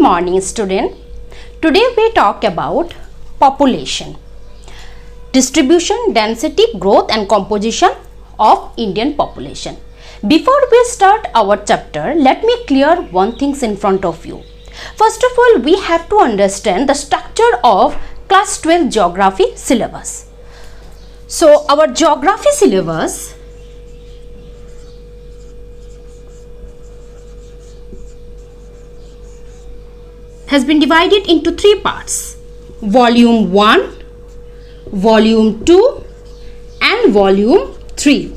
morning, student. Today we talk about population, distribution, density, growth and composition of Indian population. Before we start our chapter, let me clear one thing in front of you. First of all, we have to understand the structure of class 12 geography syllabus. So our geography syllabus has been divided into three parts: volume 1, volume 2 and volume 3.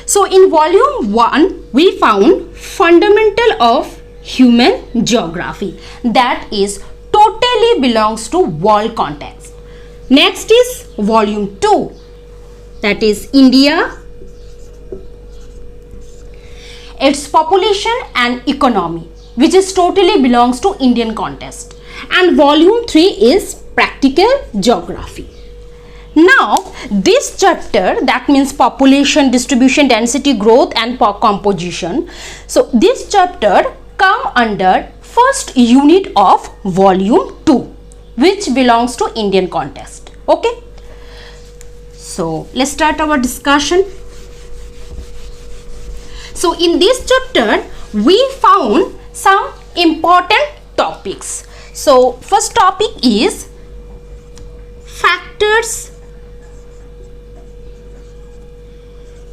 So in volume 1 we found fundamental of human geography, that is totally belongs to world context. Next is volume 2, that is India, its population and economy, which is totally belongs to Indian context, and volume 3 is practical geography. Now this chapter, that means population, distribution, density, growth and composition, so this chapter come under first unit of volume 2, which belongs to Indian context. Okay, so let's start our discussion. So in this chapter we found some important topics. So first topic is factors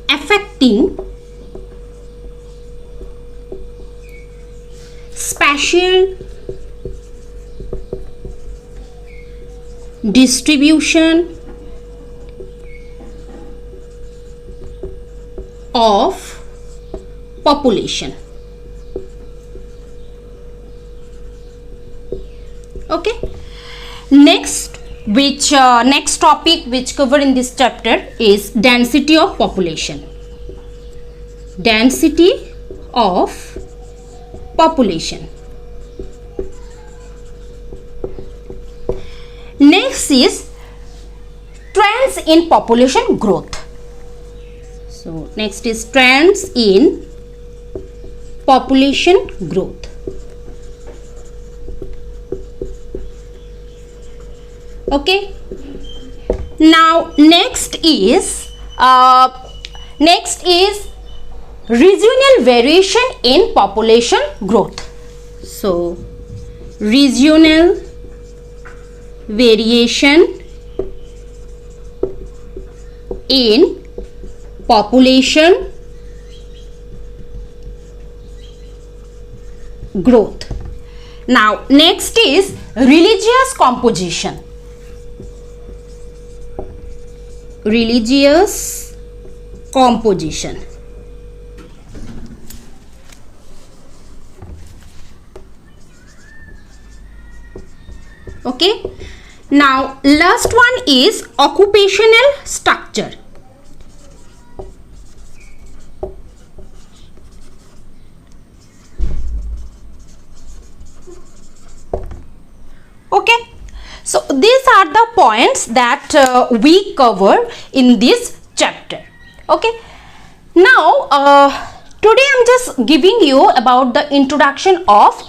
affecting spatial distribution of population. Okay, next topic which cover in this chapter is density of population. Density of population. Next is trends in population growth. So next is trends in population growth. Okay, now next is regional variation in population growth. So regional variation in population growth. Now next is religious composition. Religious composition. Okay, now last one is occupational structure. Okay, so these are the points that we cover in this chapter. Okay, now today I'm just giving you about the introduction of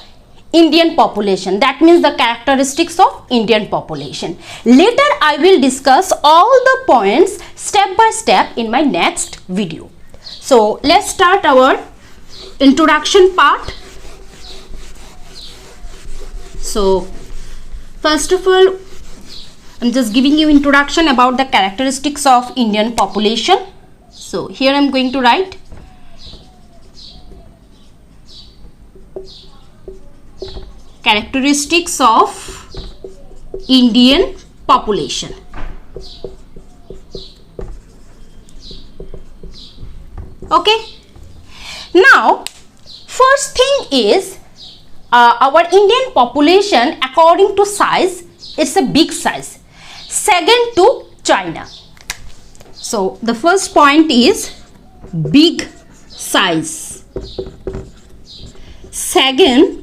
Indian population, that means the characteristics of Indian population. Later I will discuss all the points step by step in my next video. So let's start our introduction part. So first of all, I'm just giving you introduction about the characteristics of Indian population. So here I'm going to write characteristics of Indian population. Okay, now first thing is our Indian population according to size, it's a big size, second to China. So the first point is big size, second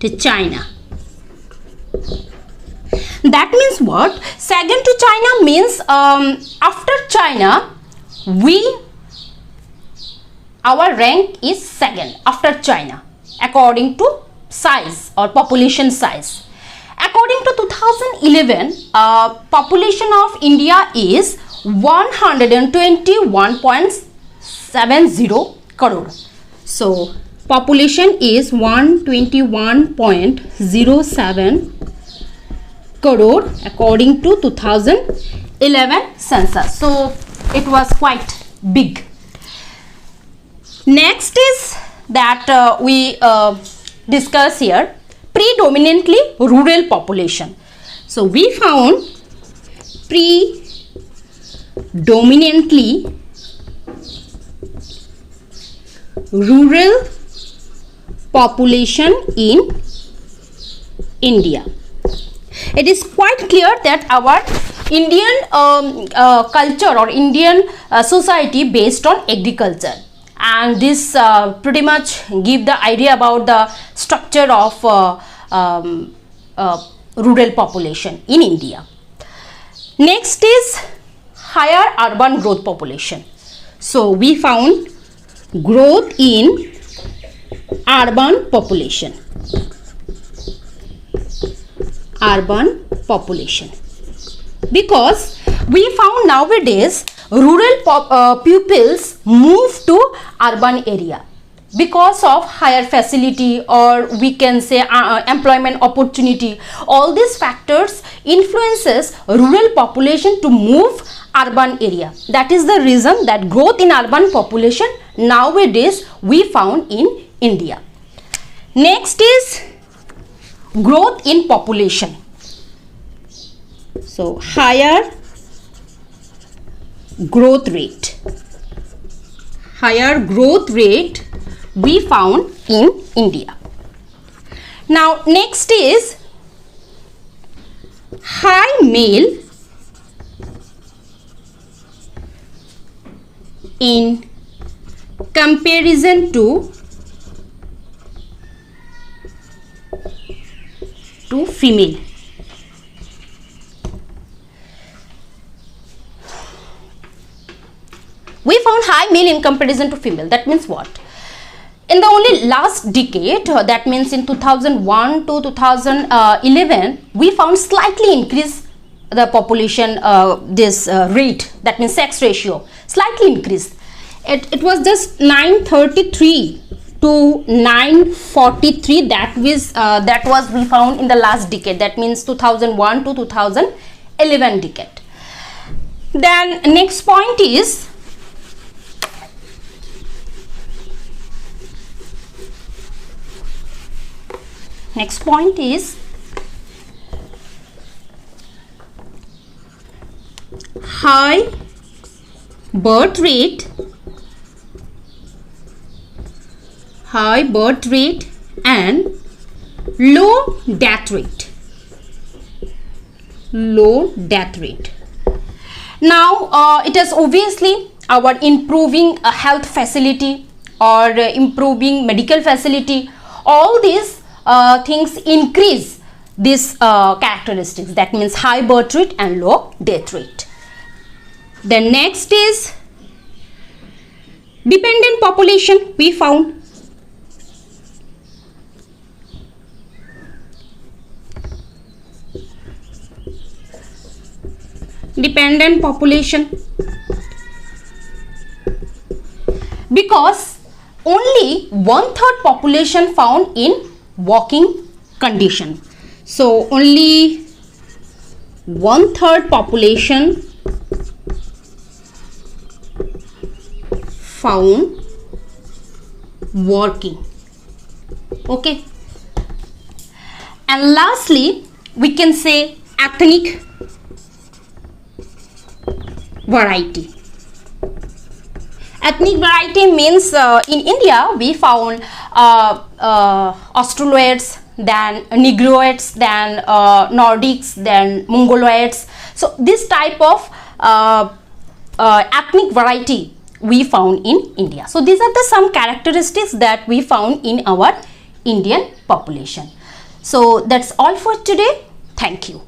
to China. That means what? Second to China means after China our rank is second after China. according to size or population size. According to 2011, population of India is 121.70 crore. So population is 121.07 crore according to 2011 census. So it was quite big. Next is that we discuss here predominantly rural population. So we found predominantly rural population in India. It is quite clear that our Indian culture or Indian society based on agriculture, and this pretty much give the idea about the structure of rural population in India. Next is higher urban growth population. So we found growth in urban population. Urban population, because we found nowadays rural pupils move to urban area because of higher facility, or we can say employment opportunity. All these factors influences rural population to move urban area. That is the reason that growth in urban population nowadays we found in India. Next is growth in population. So higher growth rate. Higher growth rate we found in India. Now next is high male in comparison to female. We found high male in comparison to female. That means what? In the only last decade, that means in 2001 to 2011, we found slightly increase the population, rate, that means sex ratio, slightly increased. It was just 933 to 943. That was we found in the last decade. That means 2001 to 2011 decade. Then next point is high birth rate and low death rate. Now it is obviously our improving health facility or improving medical facility. All these things increase these characteristics. That means high birth rate and low death rate. Then next is dependent population. We found dependent population because only 1/3 population found in walking condition. So only 1/3 population found working. Okay. And lastly, we can say ethnic variety. Ethnic variety means in India we found Australoids, then Negroids, then Nordics, then Mongoloids. So this type of ethnic variety we found in India. So these are the some characteristics that we found in our Indian population. So that's all for today. Thank you.